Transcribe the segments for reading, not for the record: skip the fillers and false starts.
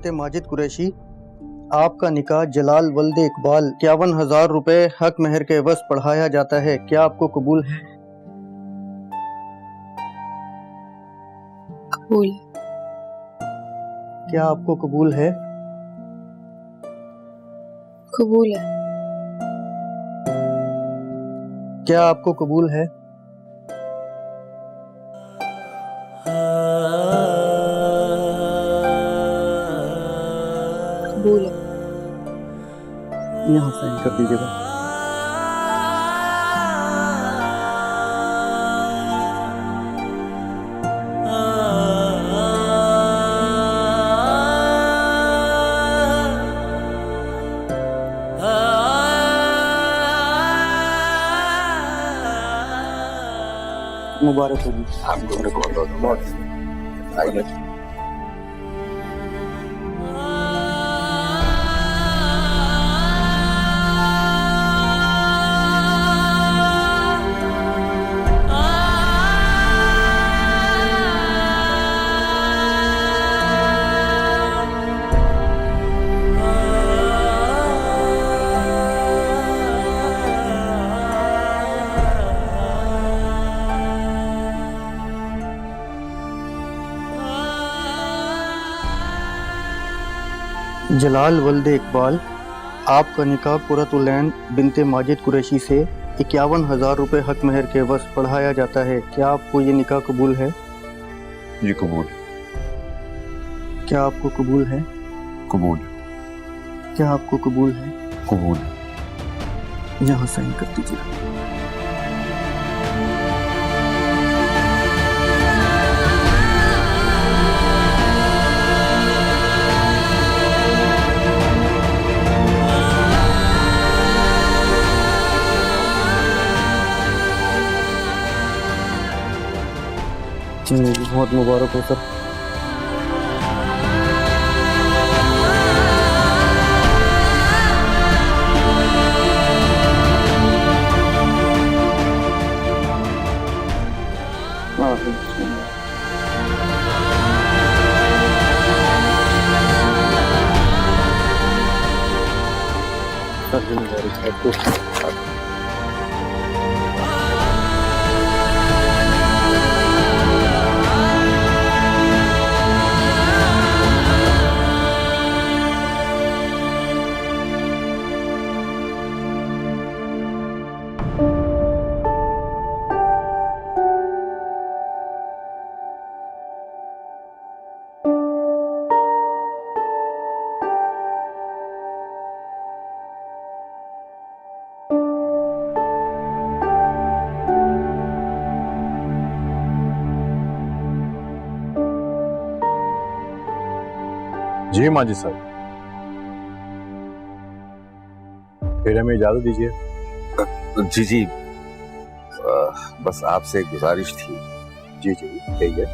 बिनते माजिद कुरैशी, आपका निकाह जलाल वल्द इकबाल 51,000 रुपए हक महर के एवज पढ़ाया जाता है, क्या आपको कबूल है? कबूल। क्या आपको कबूल है? कबूल है। क्या आपको कबूल है? कबूल है। यहाँ साइन कर दीजिएगा। मुबारक होगी आपको। बहुत आइए। जलाल वल्द इकबाल, आपका निकाह कुरतुलैन बिनते माजिद कुरैशी से 51,000 रुपए हक महर के एवज पढ़ाया जाता है, क्या आपको ये निकाह कबूल है? जी कबूल। क्या आपको कबूल है? कबूल। क्या आपको कबूल है? कबूल। यहाँ साइन कर दीजिए। बहुत मुबारक हो सर। जी माजी साहब, फिर हमें इजाजत दीजिए। जी जी, बस आपसे एक गुजारिश थी। जी जी कहिए।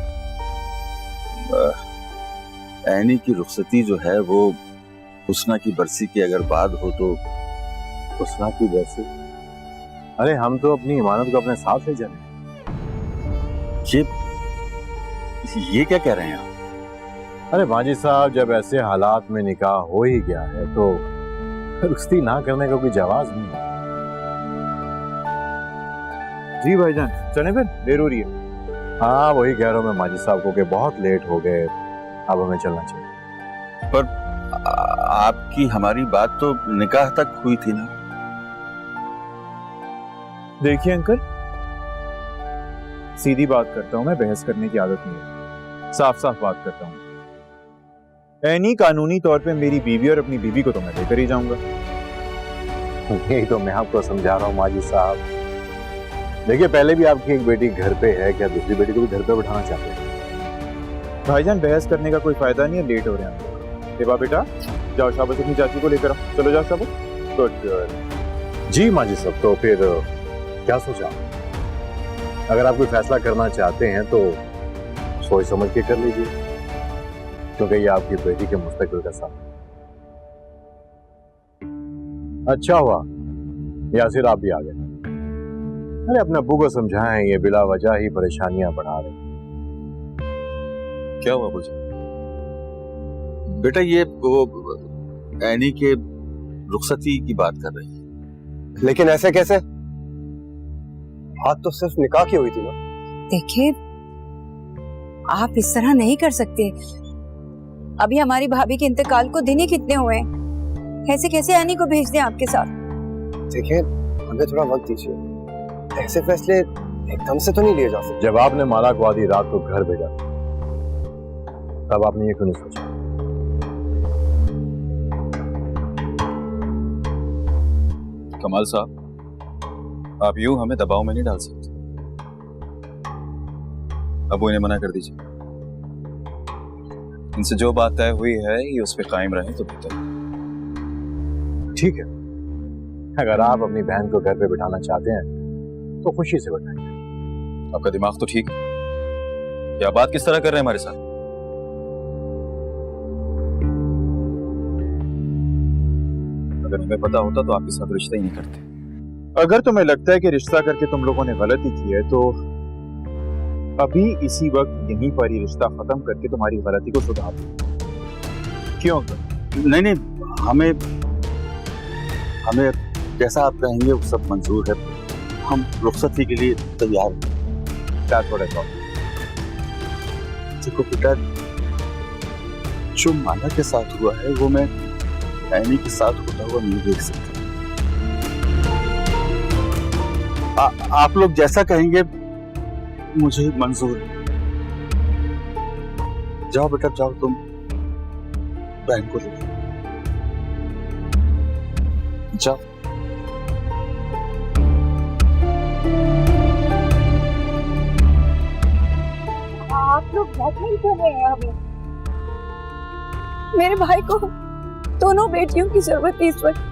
ऐनी की रुखसती जो है वो हुस्ना की बरसी की अगर बात हो तो। हुस्ना की बरसी? अरे हम तो अपनी इमानत को अपने साथ ले जाए। ये क्या कह रहे हैं आप? अरे माजी साहब, जब ऐसे हालात में निकाह हो ही गया है तो रुखसती ना करने का कोई जवाब नहीं है। जी भाईजान, चले फिर, देर हो रही है। हाँ वही कह रहा हूँ मैं माजी साहब को कि बहुत लेट हो गए, अब हमें चलना चाहिए। पर आपकी हमारी बात तो निकाह तक हुई थी ना। देखिए अंकल, सीधी बात करता हूं, मैं बहस करने की आदत नहीं है, साफ साफ बात करता हूं। ऐनी कानूनी तौर पे मेरी बीवी और अपनी बीवी को तो मैं लेकर ही जाऊंगा। यही तो मैं आपको समझा रहा हूँ माजी साहब। देखिए पहले भी आपकी एक बेटी घर पे है, क्या दूसरी बेटी को भी घर पे बिठाना चाहते हैं? भाईजान बहस करने का कोई फायदा नहीं है, लेट हो रहे हैं। देवा बेटा जाओ, शाबाश अपनी चाची को लेकर आओ। चलो जाओ शाबाश। गुड। जी माजी साहब, तो फिर क्या सोचा? अगर आप कोई फैसला करना चाहते हैं तो सोच समझ के कर लीजिए, क्योंकि ये आपकी बेटी के मुस्तकबिल का साथ। अच्छा हुआ यासिर आप भी आ गए। अरे अपने अब्बू को समझाएं, ये बिला वजह ही परेशानियां बढ़ा रहे। क्या हुआ मुझे? बेटा ये वो एनी के रुखसती की बात कर रही है। लेकिन ऐसे कैसे? बात तो सिर्फ निकाह की हुई थी ना। देखिए, आप इस तरह नहीं कर सकते। अभी हमारी भाभी के इंतकाल को दिन ही कितने हुए हैं, ऐसे कैसे एनी को भेज दें आपके साथ? देखिए, हमें थोड़ा वक्त दीजिए। ऐसे फैसले एकदम से तो नहीं लिए जा सकते। जब आपने माला को आधी रात को घर भेजा तब आपने ये क्यों नहीं सोचा? कमाल साहब, आप यूं हमें दबाव में नहीं डाल सकते। अब इन्हें मना कर दीजिए। इनसे जो बात तय हुई है ये उस पर कायम रहे तो बेहतर है। ठीक है, अगर आप अपनी बहन को घर पे बिठाना चाहते हैं तो खुशी से बिठाएं। आपका दिमाग तो ठीक है, क्या बात किस तरह कर रहे हैं हमारे साथ? अगर हमें पता होता तो आपके साथ रिश्ता ही नहीं करते। अगर तुम्हें लगता है कि रिश्ता करके तुम लोगों ने गलती की है तो अभी इसी वक्त यहीं पर ही रिश्ता खत्म करके तुम्हारी गलती को सुधार दो। क्यों? नहीं नहीं, हमें हमें जैसा आप कहेंगे वो सब मंजूर है। हम रुखसती के लिए तैयार हैं। That's what I thought. देखो बेटा, जो माला के साथ हुआ है वो मैं एनी के साथ होता हुआ नहीं देख सकता। आप लोग जैसा कहेंगे मुझे मंजूर है। जाओ बेटा जाओ, तुम बहन को ले जाओ। आप लोग ब्लैकमेल कर रहे हैं हमें। मेरे भाई को दोनों बेटियों की जरूरत थी इस वक्त।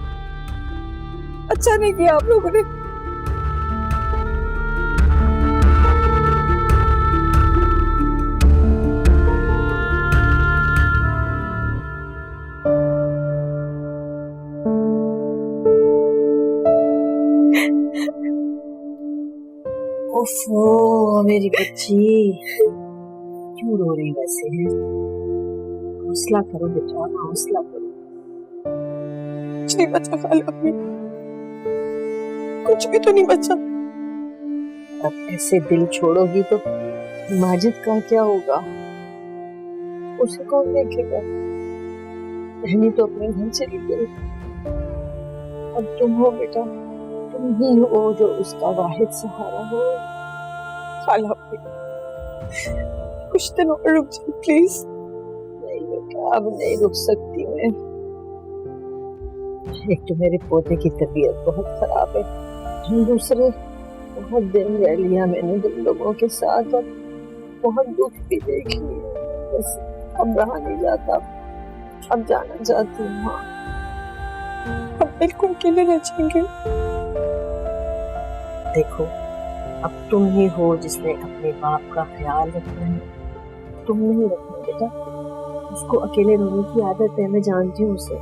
अच्छा नहीं किया आप लोगों ने। ओफो मेरी बच्ची, क्यों रो रही वैसे है? हौसला करो बेटा, हौसला करो। कुछ नहीं बचा खाला अपने, कुछ भी तो नहीं बचा। अब ऐसे दिल छोड़ोगी तो माजिद का क्या होगा? उसे कौन देखेगा? बहनी तो अपने घर चली गई। अब तुम हो बेटा, तुम ही हो जो उसका वाहिद सहारा हो। खाला कुछ दिन और रुक जाओ प्लीज। नहीं बेटा, अब नहीं रुक सकती मैं। एक तो मेरे पोते की तबीयत बहुत खराब है, दूसरे बहुत दिन रह लिया मैंने तुम लोगों के साथ और बहुत दुख भी देख लिया। बस अब रहा नहीं जाता, अब जाना चाहती हूँ। हाँ, अब बिल्कुल अकेले रह जाएंगे। देखो, अब तुम ही हो जिसने अपने बाप का ख्याल रखना है, तुम नहीं रखना बेटा। उसको अकेले रहने की आदत है, मैं जानती हूँ उसे।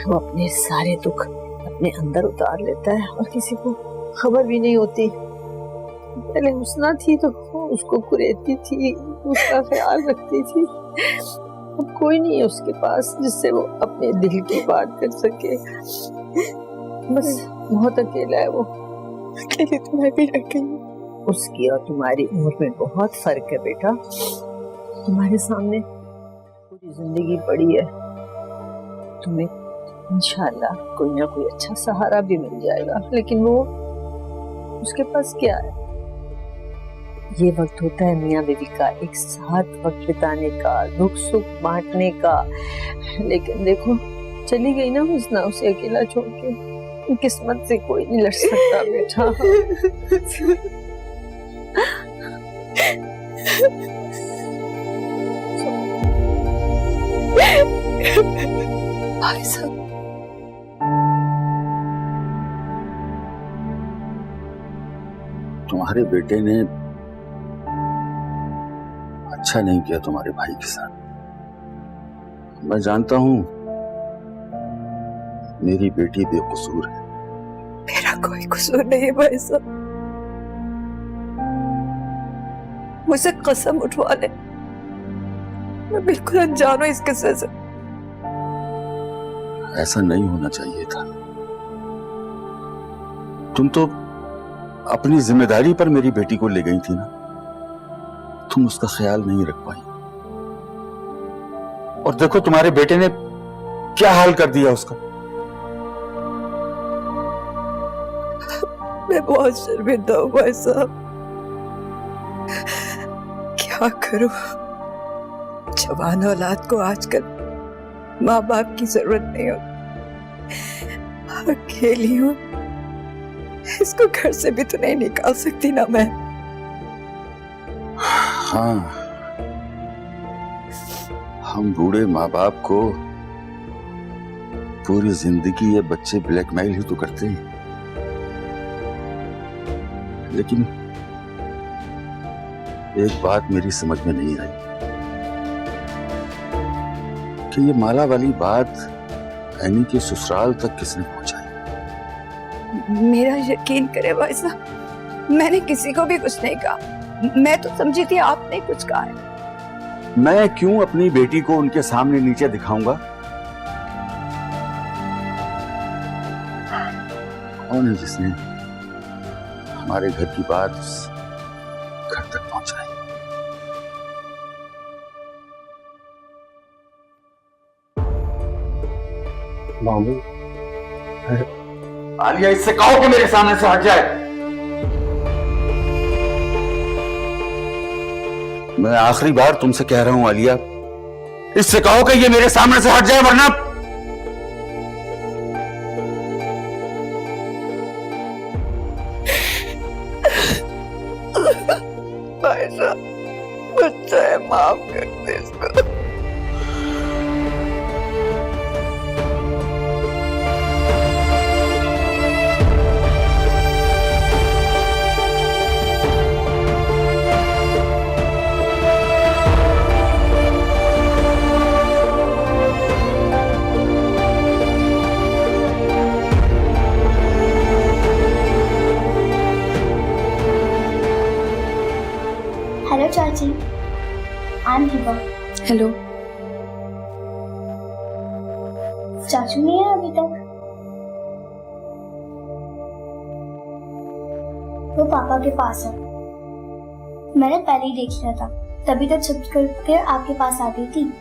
वो अपने सारे दुख अपने अंदर उतार लेता है और किसी को खबर भी नहीं होती। पहले हुस्ना थी तो उसको कुरेदती थी, उसका ख्याल रखती थी। अब कोई नहीं है उसके पास जिससे वो अपने दिल की बात कर सके। बस बहुत अकेला है वो। अकेले तो मैं भी रह गई। उसकी और तुम्हारी उम्र में बहुत फर्क है बेटा। तुम्हारे सामने पूरी जिंदगी पड़ी है, तुम्हें इंशाल्लाह कोई ना कोई अच्छा सहारा भी मिल जाएगा। लेकिन वो, उसके पास क्या है? ये वक्त होता है मियाँ बीवी का एक साथ वक्त बिताने का, दुख सुख बांटने का। लेकिन देखो, चली गई ना हुस्ना उसे अकेला छोड़ के। किस्मत से कोई नहीं लड़ सकता बेटा। भाई साहब, तुम्हारे बेटे ने अच्छा नहीं किया तुम्हारे भाई के साथ। मैं जानता हूं मेरी बेटी बेकसूर है। मेरा कोई कसूर नहीं है भाई साहब। मुझसे कसम उठवा ले, मैं बिल्कुल अनजान हूँ इस किस्से से। ऐसा नहीं होना चाहिए था। तुम तो अपनी जिम्मेदारी पर मेरी बेटी को ले गई थी ना, तुम उसका ख्याल नहीं रख पाई। और देखो तुम्हारे बेटे ने क्या हाल कर दिया उसका। मैं बहुत शर्मिंदा हूँ भाई साहब, क्या करूं। जवान औलाद को आजकल माँ बाप की जरूरत नहीं होती। अकेली हूँ, इसको घर से भी तो नहीं निकाल सकती ना मैं। हाँ, हम बूढ़े माँ बाप को पूरी जिंदगी ये बच्चे ब्लैकमेल ही तो करते हैं। लेकिन एक बात मेरी समझ में नहीं आई कि ये माला वाली बात एनी के ससुराल तक किसने पहुंचाई। मेरा यकीन करे भाई साहब, मैंने किसी को भी कुछ नहीं कहा। मैं तो समझी थी आपने कुछ कहा है। मैं क्यों अपनी बेटी को उनके सामने नीचे दिखाऊंगा? कौन है जिसने हमारे घर की बात घर तक पहुंचाई? मामू, आलिया, इससे कहो कि मेरे सामने से हट जाए। मैं आखिरी बार तुमसे कह रहा हूं आलिया, इससे कहो कि ये मेरे सामने से हट जाए, वरना भाई साहब, बच्चा है, माफ कर दे इसको। हेलो चाची, आई एम हिबा। हेलो। चाचू नहीं है अभी तक? वो पापा के पास है। मैंने पहले ही देख लिया था, तभी तो छुप करके आपके पास आ गई थी।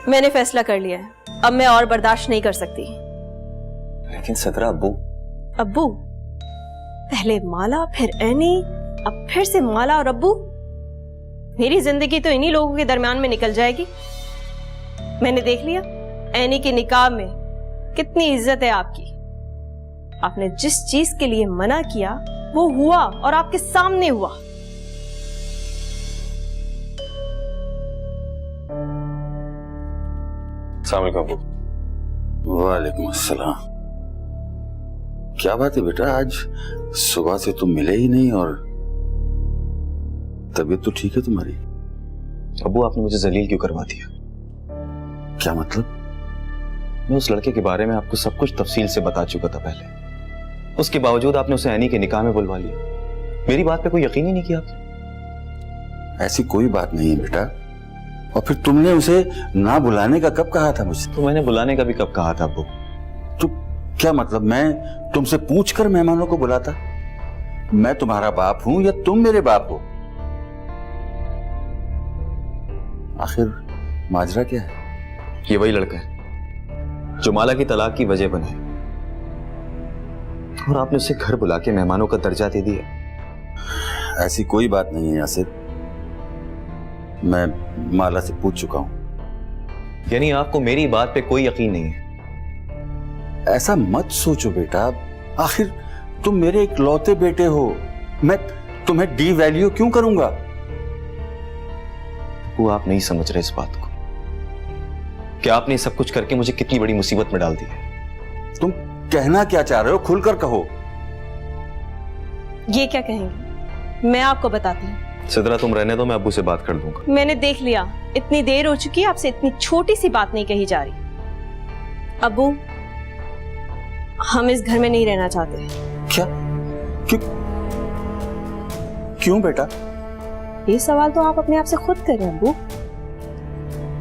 मैंने फैसला कर लिया है, अब मैं और बर्दाश्त नहीं कर सकती। लेकिन सदरा अब्बू। अब्बू? पहले माला, फिर एनी, अब फिर से माला और अब्बू। मेरी जिंदगी तो इन्हीं लोगों के दरमियान में निकल जाएगी। मैंने देख लिया एनी के निकाह में कितनी इज्जत है आपकी। आपने जिस चीज के लिए मना किया वो हुआ, और आपके सामने हुआ। वालेकुम अस्सलाम। क्या बात है बेटा, आज सुबह से तुम मिले ही नहीं, और तबीयत तो ठीक है तुम्हारी? अब्बू, आपने मुझे जलील क्यों करवा दिया? क्या मतलब? मैं उस लड़के के बारे में आपको सब कुछ तफसील से बता चुका था पहले। उसके बावजूद आपने उसे एनी के निकाह में बुलवा लिया। मेरी बात पे कोई यकीन ही नहीं किया आपने। ऐसी कोई बात नहीं है बेटा। और फिर तुमने उसे ना बुलाने का कब कहा था मुझसे? तो मैंने बुलाने का भी कब कहा था अब्बू? तो क्या मतलब, मैं तुमसे पूछकर मेहमानों को बुलाता? मैं तुम्हारा बाप हूं या तुम मेरे बाप हो? आखिर माजरा क्या है? ये वही लड़का है जो माला की तलाक की वजह बना है, और आपने उसे घर बुला के मेहमानों का दर्जा दे दिया। ऐसी कोई बात नहीं है यासिर, मैं माला से पूछ चुका हूं। यानी आपको मेरी बात पे कोई यकीन नहीं है? ऐसा मत सोचो बेटा, आखिर तुम मेरे इकलौते बेटे हो, मैं तुम्हें डी वैल्यू क्यों करूंगा? वो आप नहीं समझ रहे इस बात को कि आपने सब कुछ करके मुझे कितनी बड़ी मुसीबत में डाल दिया है। तुम कहना क्या चाह रहे हो, खुलकर कहो। ये क्या कहेंगे, मैं आपको बताती हूँ। सिद्रा तुम रहने दो, मैं अब्बू से बात कर दूंगा। मैंने देख लिया, इतनी देर हो चुकी है, आपसे इतनी छोटी सी बात नहीं कही जा रही। अब्बू, हम इस घर में नहीं रहना चाहते। क्या? क्यों? क्यों बेटा? ये सवाल तो आप अपने आप से खुद कर रहे हैं अब्बू।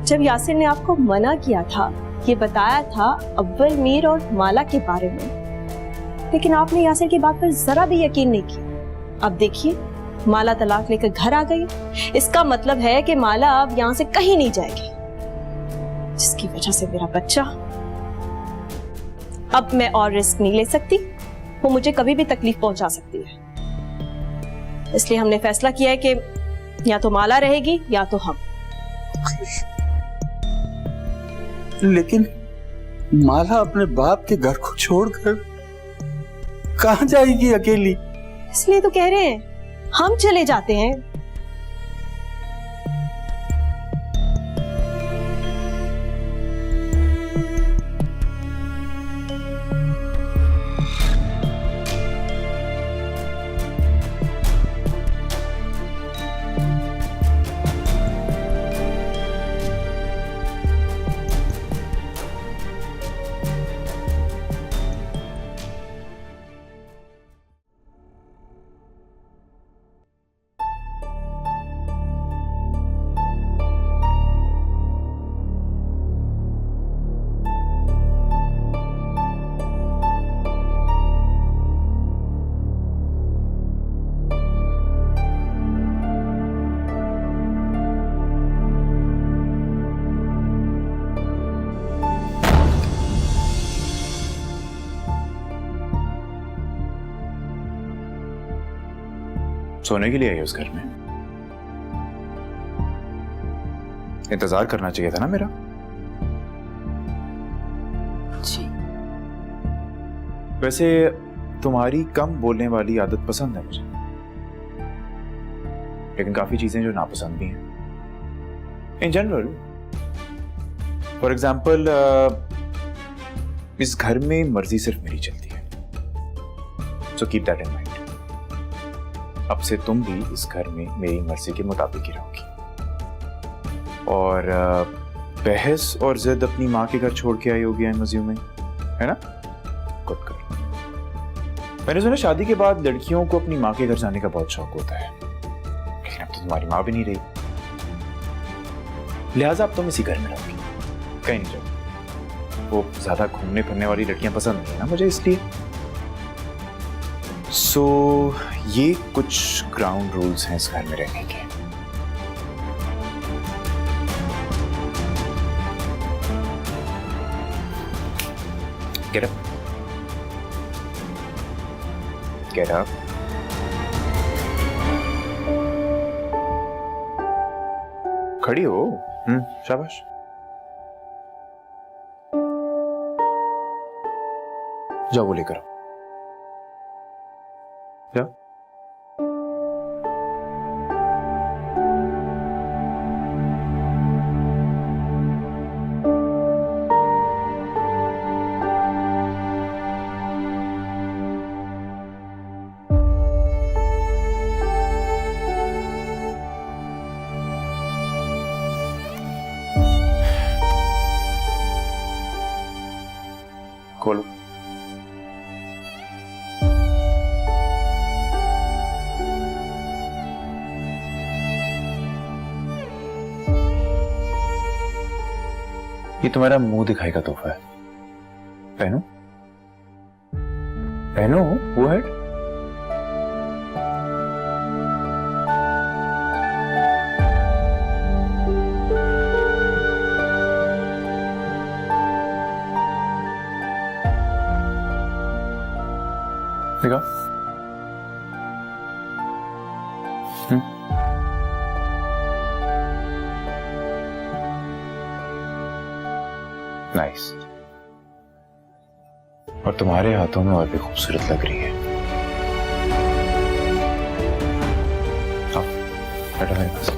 जब यासिर ने आपको मना किया था, ये बताया था अव्वल मीर और माला के बारे में, लेकिन आपने यासिर की बात पर जरा भी यकीन नहीं किया। अब देखिए, माला तलाक लेकर घर आ गई। इसका मतलब है कि माला अब यहां से कहीं नहीं जाएगी, जिसकी वजह से मेरा बच्चा, अब मैं और रिस्क नहीं ले सकती। वो मुझे कभी भी तकलीफ पहुंचा सकती है। इसलिए हमने फैसला किया है कि या तो माला रहेगी या तो हम। लेकिन माला अपने बाप के घर को छोड़कर कहां जाएगी अकेली? इसलिए तो कह रहे हैं हम चले जाते हैं। सोने के लिए आई उस घर में? इंतजार करना चाहिए था ना मेरा। जी। वैसे तुम्हारी कम बोलने वाली आदत पसंद है मुझे, लेकिन काफी चीजें जो नापसंद भी हैं इन जनरल। फॉर एग्जाम्पल, इस घर में मर्जी सिर्फ मेरी चलती है, so keep that in mind. अब से तुम भी इस घर में मेरी मर्जी के मुताबिक ही रहोगी, और बहस और जिद अपनी माँ के घर छोड़ के आई होगी, आई एम अज्यूमिंग, है ना? Good girl. मैंने सुना शादी के बाद लड़कियों को अपनी माँ के घर जाने का बहुत शौक होता है, लेकिन अब तो तुम्हारी माँ भी नहीं रही, लिहाजा अब तुम इसी घर में रहोगी, कहीं नहीं जाओगी। वो ज्यादा घूमने फिरने वाली लड़कियां पसंद नहीं है ना मुझे, इसलिए। सो ये कुछ ग्राउंड रूल्स हैं इस घर में रहने के। Get up. Get up. खड़ी हो। शाबाश। जाओ वो लेकर आओ। जाओ। खोलो। ये तुम्हारा मुंह दिखाई का तोहफा है, पहनो पहनो। वो है दिखा। नाइस। और तुम्हारे हाथों में और भी खूबसूरत लग रही है। आओ, बैठो मेरे पास।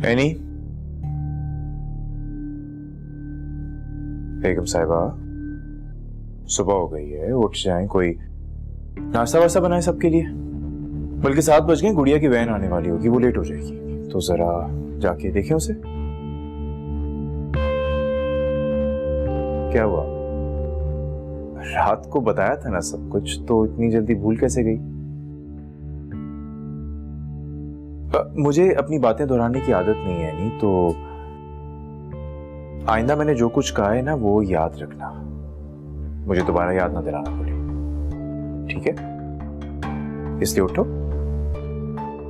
एनी, बेगम साहिबा, सुबह हो गई है, उठ जाएं, कोई नाश्ता वास्ता बनाए सबके लिए। बल्कि 7 बज गए, गुड़िया की वैन आने वाली होगी, वो लेट हो जाएगी, तो जरा जाके देखें उसे। क्या हुआ? रात को बताया था ना सब कुछ, तो इतनी जल्दी भूल कैसे गई? मुझे अपनी बातें दोहराने की आदत नहीं है, नहीं तो आइंदा मैंने जो कुछ कहा है ना वो याद रखना, मुझे दोबारा याद ना दिलाना पड़े, ठीक है? इसलिए उठो,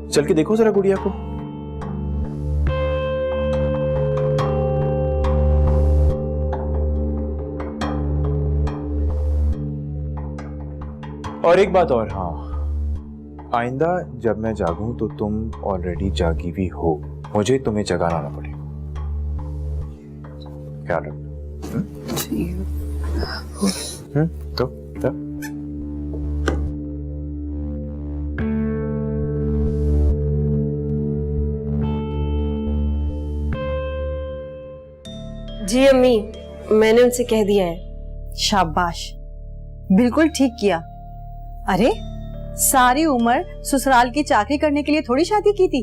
चल के देखो जरा गुड़िया को। और एक बात और, हाँ, आइंदा जब मैं जागूं तो तुम ऑलरेडी जागी भी हो, मुझे तुम्हें जगाना ना पड़ेगा। ख्याल रखना। तो जी अम्मी, मैंने उनसे कह दिया है। शाबाश, बिल्कुल ठीक किया। अरे सारी उम्र ससुराल की चाकरी करने के लिए थोड़ी शादी की थी।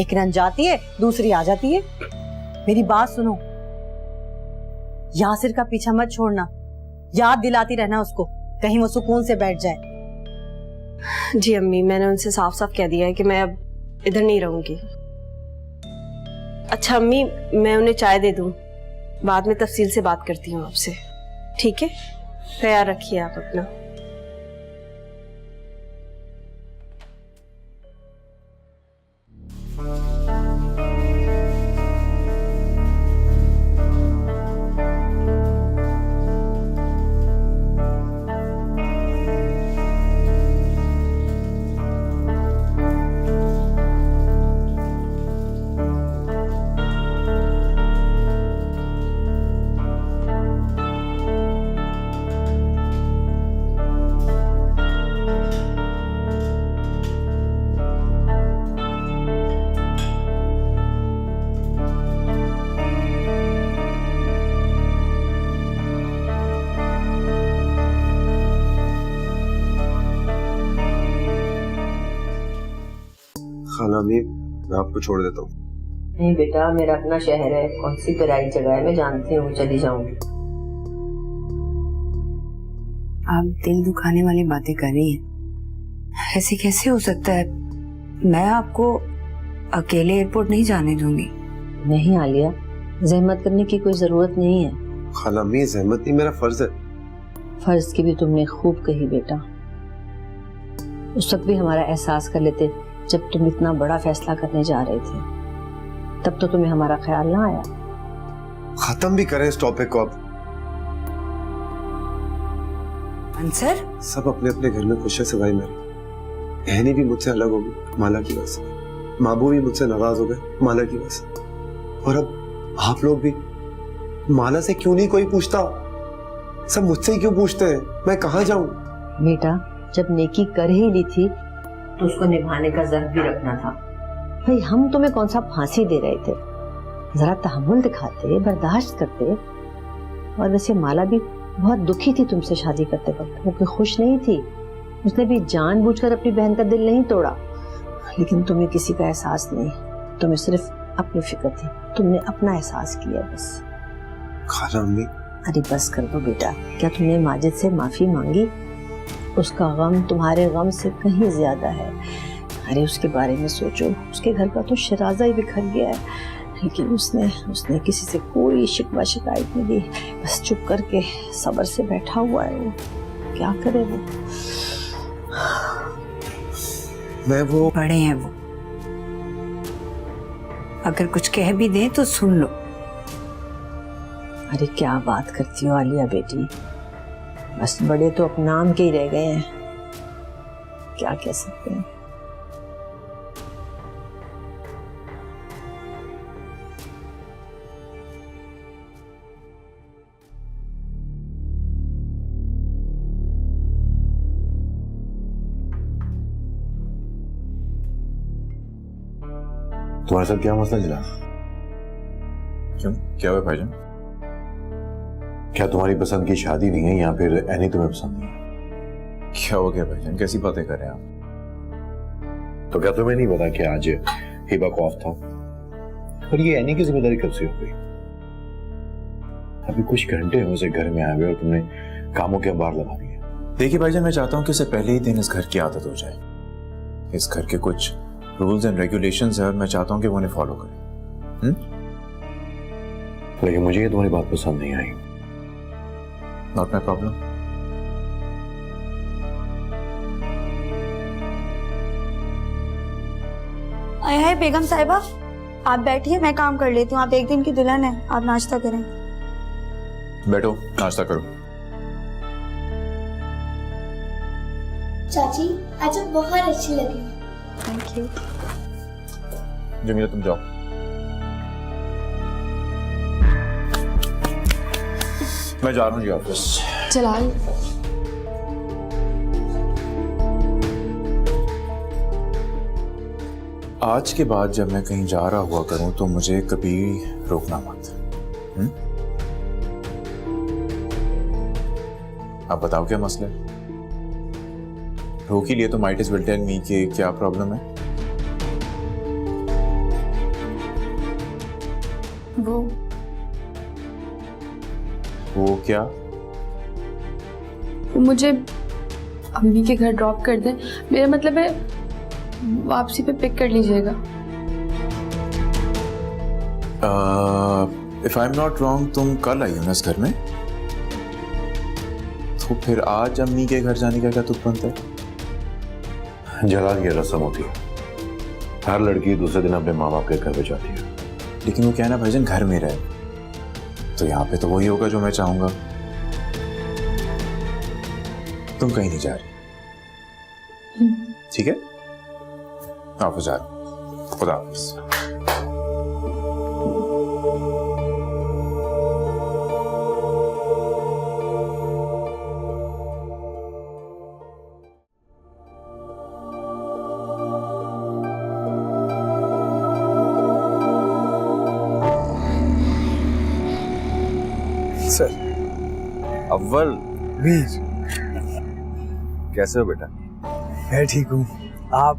एक रन जाती है, दूसरी आ जाती है। मेरी बात सुनो, यासिर का पीछा मत छोड़ना, याद दिलाती रहना उसको, कहीं वो सुकून से बैठ जाए। जी अम्मी, मैंने उनसे साफ साफ कह दिया है कि मैं अब इधर नहीं रहूंगी। अच्छा अम्मी, मैं उन्हें चाय दे दूं, बाद में तफसील से बात करती हूँ आपसे, ठीक है? ख्याल रखिए आप अपना। खाला मैं आपको छोड़ देता हूँ। नहीं बेटा, मेरा अपना शहर है, कौन सी पराई जगह है, मैं जानती हूँ, चली जाऊंगी। आप दिल दुखाने वाली बातें कर रही हैं। ऐसे कैसे हो सकता है? मैं आपको अकेले एयरपोर्ट नहीं जाने दूंगी। नहीं आलिया, जहमत करने की कोई जरूरत नहीं है। खाला मैं जहमत नहीं, मेरा फर्ज है। फर्ज की भी तुमने खूब कही बेटा। उस वक्त भी हमारा एहसास कर लेते जब तुम इतना बड़ा फैसला करने जा रहे थे, तब तो तुम्हें हमारा ख्याल ना आया। खत्म भी करें इस टॉपिक को अब। आंसर? सब अपने अपने घर में खुश है सिवाय मेरे। बहनी भी मुझसे अलग हो गई माला की वजह से, माबू भी मुझसे नाराज हो गए माला की वजह से, और अब आप लोग भी। माला से क्यों नहीं कोई पूछता? सब मुझसे ही क्यों पूछते हैं? मैं कहाँ जाऊं? बेटा, जब नेकी कर ही ली थी तो उसको निभाने का ज़र्फ भी रखना था। भाई हम तुम्हें कौन सा फांसी दे रहे थे, जरा तहम्मुल दिखाते, बर्दाश्त करते। और वैसे माला भी बहुत दुखी थी तुमसे शादी करते वक्त, वो कोई खुश नहीं थी। उसने भी जानबूझकर अपनी बहन का दिल नहीं तोड़ा, लेकिन तुम्हें किसी का एहसास नहीं, तुम्हें सिर्फ अपनी फिक्र थी, तुमने अपना एहसास किया बस। खाला अम्मी, अरे बस कर दो बेटा, क्या तुमने माजिद से माफी मांगी? उसका गम तुम्हारे गम से कहीं ज्यादा है। अरे उसके बारे में सोचो, उसके घर का तो शराजा ही बिखर गया है, लेकिन उसने किसी से कोई शिकवा शिकायत नहीं दी, बस चुप करके सब्र से बैठा हुआ है। वो क्या करे वो? मैं वो बड़े हैं वो, अगर कुछ कह भी दे तो सुन लो। अरे क्या बात करती हो आलिया बेटी, बस बड़े तो अपने नाम के ही रह गए हैं, क्या कह सकते हैं। तुम्हारे साथ क्या मसला जला? क्यों, क्या हुआ भाईजान? क्या तुम्हारी पसंद की शादी नहीं है या फिर एनी तुम्हें पसंद नहीं है? क्या हो गया भाईजान, कैसी बातें कर रहे हैं आप? तो क्या तुम्हें नहीं पता कि आज हिबा को ऑफ था और ये एनी की जिम्मेदारी कब से हो गई? अभी कुछ घंटे हुए उसे घर में आए हुए और तुमने कामों के अंबार लगा दिए। देखिए भाईजान, मैं चाहता हूँ कि उसे पहले ही दिन इस घर की आदत हो जाए। इस घर के कुछ रूल्स एंड रेगुलेशंस है और मैं चाहता हूँ कि वो उन्हें फॉलो करें। लेकिन मुझे ये तुम्हारी बात पसंद नहीं आई। Not my problem. हाय बेगम साहिबा, आप बैठिए, मैं काम कर लेती हूँ। आप एक दिन की दुल्हन है, आप नाश्ता करें। बैठो, नाश्ता करो। चाची आज आप बहुत अच्छी लगी। Thank you. जमीला तुम जाओ। मैं जा रहा हूँ जी ऑफिस। जलाल, आज के बाद जब मैं कहीं जा रहा हुआ करूं तो मुझे कभी रोकना मत। आप बताओ क्या मसला है? रोक ही लिए तो might is will tell me कि क्या प्रॉब्लम है। वो क्या? मुझे अम्मी के घर ड्रॉप कर दें, मेरा मतलब है वापसी पे पिक कर लीजिएगा। If I am not wrong, तुम कल आई हो ना इस घर में, तो फिर आज अम्मी के घर जाने का क्या तुक बनता है? जलाल, ये रस्म होती है, हर लड़की दूसरे दिन अपने माँ बाप के घर पे जाती है। लेकिन वो क्या है ना भाईजान, घर में रहे तो यहाँ पे तो वही होगा जो मैं चाहूंगा। तुम कहीं नहीं जा रही, ठीक है? ऑफिस जा रहा हूँ, खुदा हाफिज। सर, अव्वल वीर, कैसे हो बेटा? मैं ठीक हूँ। आप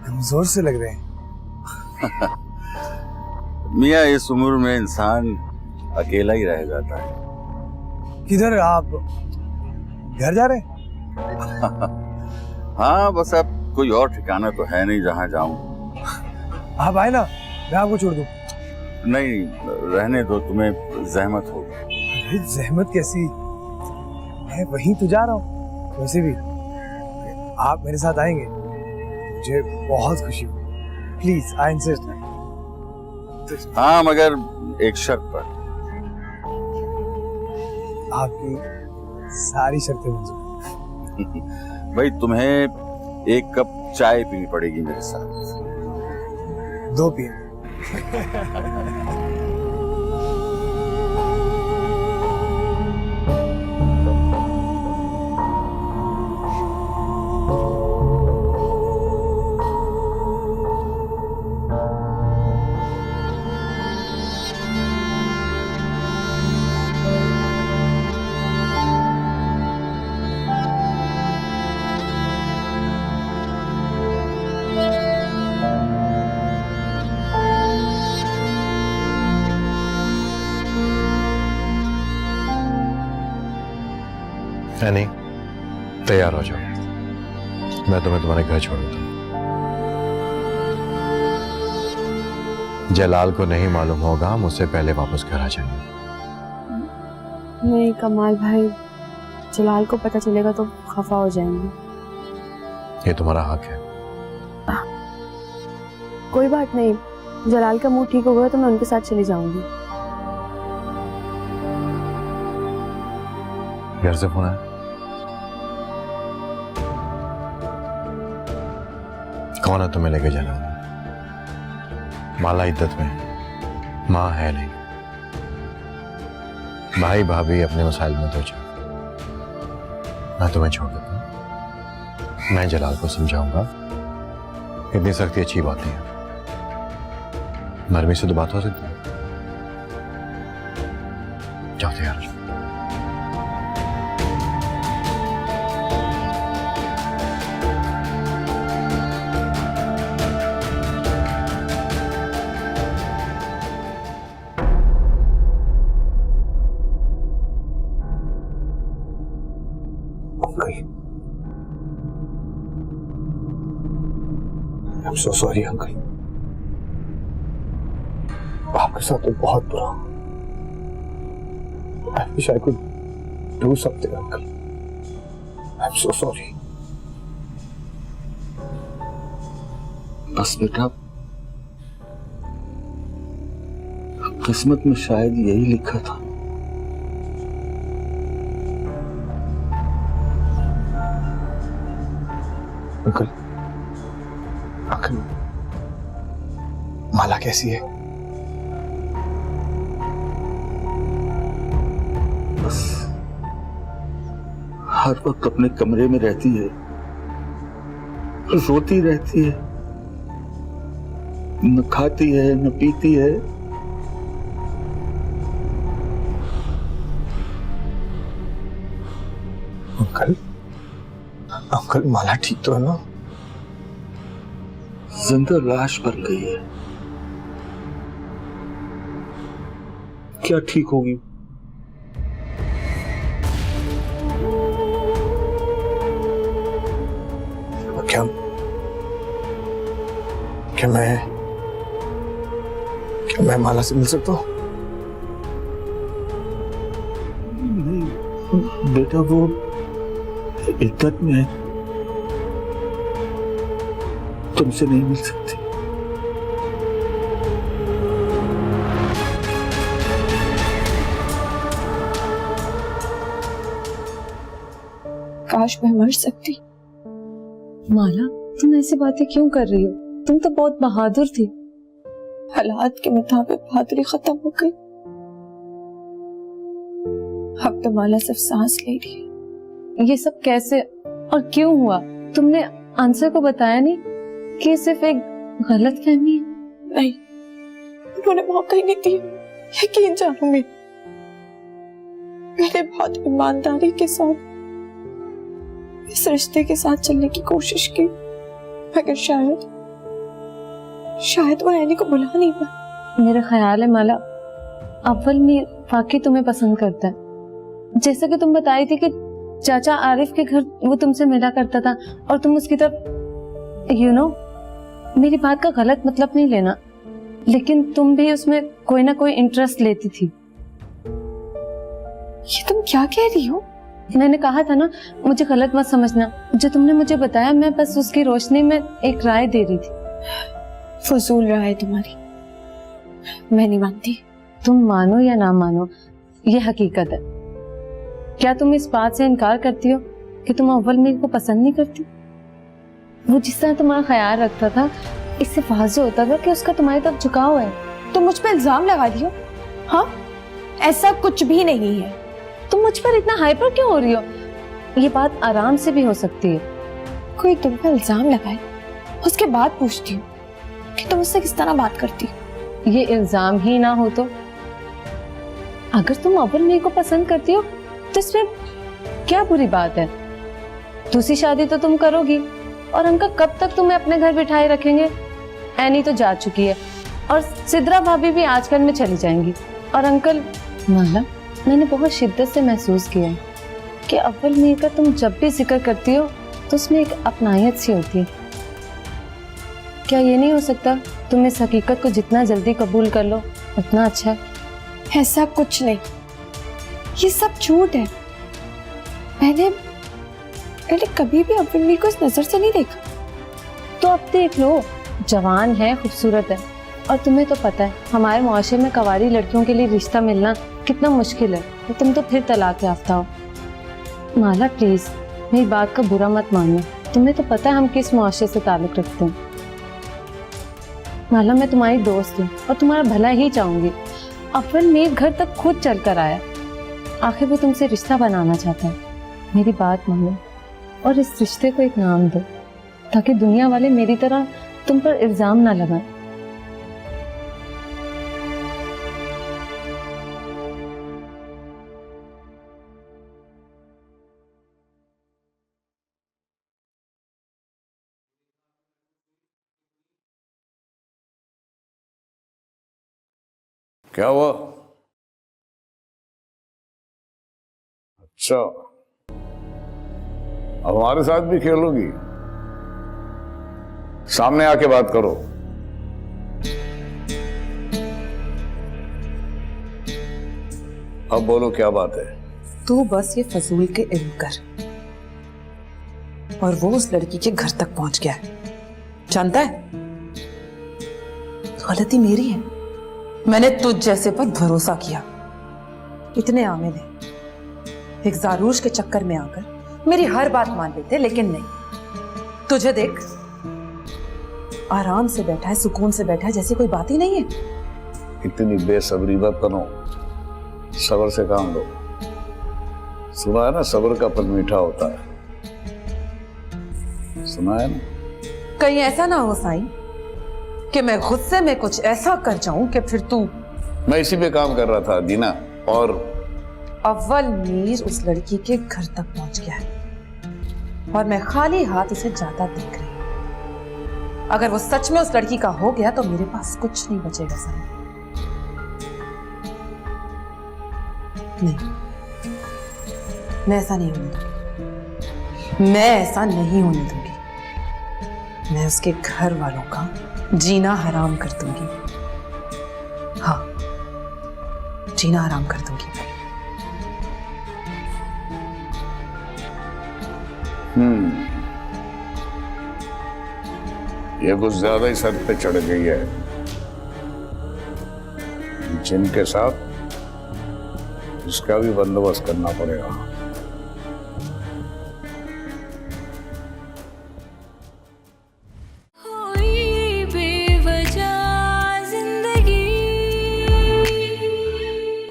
कमजोर से लग रहे हैं। मियाँ, इस उम्र में इंसान अकेला ही रह जाता है। किधर आप घर जा रहे हैं? हाँ, बस अब कोई और ठिकाना तो है नहीं जहाँ जाऊं। आप आए ना, मैं आपको छोड़ दूं। नहीं, रहने दो, तुम्हें जहमत होगी। अरे जहमत कैसी, मैं वहीं तो जा रहा हूँ। वैसे भी आप मेरे साथ आएंगे, मुझे बहुत खुशी होगी। Please, I insist. हाँ, मगर एक शर्त पर। आपकी सारी शर्तें मंजूर। भाई, तुम्हें एक कप चाय पीनी पड़ेगी मेरे साथ। 2 PM। नहीं, तैयार हो जाओ, मैं तुम्हें तुम्हारे घर छोड़ देता हूँ। जलाल को नहीं मालूम होगा, हम उससे पहले वापस घर आ जाएंगे। नहीं कमाल भाई, जलाल को पता चलेगा तो खफा हो जाएंगे। ये तुम्हारा हक है। कोई बात नहीं, जलाल का मूड ठीक होगा तो मैं उनके साथ चली जाऊंगी। घर से फोन आया? कौन है तुम्हें लेके जाना? माला इद्दत में, माँ है नहीं, भाई भाभी अपने मसाइल में तो जाओ, मैं तुम्हें छोड़ देता हूँ। मैं जलाल को समझाऊंगा, इतनी सख्ती अच्छी बात नहीं है, नरमी से तो बात हो सकती है। जाओ तैयार हो जाओ। I'm so sorry, uncle. आपके साथ तो बहुत बुरा। I wish I could do something, uncle. I'm so sorry. बस बेटा, किस्मत में शायद यही लिखा था। अंकल, अंकल, माला कैसी है? बस हर वक्त अपने कमरे में रहती है, रोती रहती है, न खाती है न पीती है। अंकल, अंकल, माला ठीक तो है ना? जिंदा लाश बन गई है। क्या ठीक होगी? क्या क्या मैं माला से मिल सकता हूँ? नहीं बेटा, वो इद्दत में है, तुमसे नहीं मिल सकती। काश मैं मर सकती। माला, तुम ऐसी बातें क्यों कर रही हो? तुम तो बहुत बहादुर थी। हालात के मुताबिक बहादुरी खत्म हो गई। अब तो माला सिर्फ सांस ले रही है। ये सब कैसे और क्यों हुआ? तुमने आंसर को बताया नहीं कि सिर्फ एक गलतफहमी है? नहीं, उन्होंने मौका ही नहीं दिया। यकीन जानो मैंने बहुत ईमानदारी के साथ इस रिश्ते के साथ चलने की कोशिश की, मगर शायद वो ऐनी को बुला नहीं पाया। मेरा ख्याल है माला, अव्वल मीर वाकई तुम्हें पसंद करता है। जैसा कि तुम बताई थी कि चाचा आरिफ के घर वो तुमसे मिला करता था और तुम उसकी तरफ मेरी बात का गलत मतलब नहीं लेना, लेकिन तुम भी उसमें कोई ना कोई इंटरेस्ट लेती थी। ये तुम क्या कह रही हो? मैंने कहा था ना, मुझे गलत मत समझना। जो तुमने मुझे बताया, मैं बस उसकी रोशनी में एक राय दे रही थी। फजूल राय तुम्हारी, मैं नहीं मानती। तुम मानो या ना मानो, ये हकीकत है। क्या तुम इस बात से इनकार करती हो कि तुम अव्वल मीर को पसंद नहीं करती? वो जिस तरह तुम्हारा ख्याल रखता था, इससे वाज़ेह होता था कि उसका तुम्हारी तरफ झुकाव है। तुम मुझ पर इल्जाम लगा दियो। हाँ, ऐसा कुछ भी नहीं है। तुम मुझ पर इतना हाइपर क्यों हो रही हो? ये बात आराम से भी हो सकती है। कोई तुम पर इल्जाम लगाए, उसके बाद पूछती हूँ कि तुम उससे किस तरह बात करती हो। ये इल्जाम ही ना हो तो? अगर तुम अव्वल मीर को पसंद करती हो तो इसमें क्या बुरी बात है? दूसरी शादी तो तुम करोगी, और अंकल कब तक तुम्हें अपने घर बिठाए रखेंगे? ऐनी तो जा चुकी है और सिद्रा भाभी भी आजकल में चली जाएंगी। और अंकल, माला, मैंने बहुत शिद्दत से महसूस किया है कि अव्वल मीर का तुम जब भी जिक्र करती हो तो उसमें एक अपनायत सी होती है। क्या ये नहीं हो सकता तुम इस हकीकत को जितना जल्दी कबूल कर लो उतना अच्छा है? ऐसा कुछ नहीं, ये सब झूठ है। मैंने कभी भी अव्वल मीर को इस नजर से नहीं देखा। तो अब देख लो, जवान है, खूबसूरत है, और तुम्हें तो पता है हमारे मुआशरे में कवारी लड़कियों के लिए रिश्ता मिलना कितना मुश्किल है, तो तुम तो फिर तलाक याफ्ता हो। माला प्लीज मेरी बात का बुरा मत मानो, तुम्हें तो पता है हम किस मुआशरे से ताल्लुक रखते हैं। माला, मैं तुम्हारी दोस्त हूँ और तुम्हारा भला ही चाहूंगी। अव्वल मीर घर तक खुद चल कर आया, आखिर वो तुमसे रिश्ता बनाना चाहता है। मेरी बात मानो और इस रिश्ते को एक नाम दो, ताकि दुनिया वाले मेरी तरह तुम पर इल्जाम ना लगाएं। क्या हुआ? अच्छा, अब हमारे साथ भी खेलोगी? सामने आके बात करो। अब बोलो क्या बात है? तू बस ये फजूल के इल्म कर, और वो उस लड़की के घर तक पहुंच गया है, जानता है? गलती मेरी है, मैंने तुझ जैसे पर भरोसा किया। इतने आमिल हैं, एक जारूश के चक्कर में आकर मेरी हर बात मान लेते, लेकिन नहीं। तुझे देख, आराम से बैठा है, सुकून से बैठा है, जैसे कोई बात ही नहीं है। इतनी बेसब्री मत बनो, सब्र से काम लो। सुना है ना, सब्र का फल मीठा होता है, सुना है ना? कहीं ऐसा ना हो साईं कि मैं गुस्से में कुछ ऐसा कर जाऊं कि फिर तू। मैं इसी पे काम कर रहा था दीना। और अव्वल मीर उस लड़की के घर तक पहुंच गया है, और मैं खाली हाथ उसे जाता देख रही हूं। अगर वो सच में उस लड़की का हो गया तो मेरे पास कुछ नहीं बचेगा साईं। नहीं, मैं ऐसा नहीं होने दूंगी, मैं ऐसा नहीं होने दूंगी। मैं उसके घर वालों का जीना हराम कर दूंगी। हाँ, जीना हराम कर दूंगी। ये कुछ ज्यादा ही सर पे चढ़ गई है। जिनके साथ इसका भी बंदोबस्त करना पड़ेगा।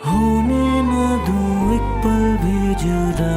होने न दूं एक पल भी जुदा।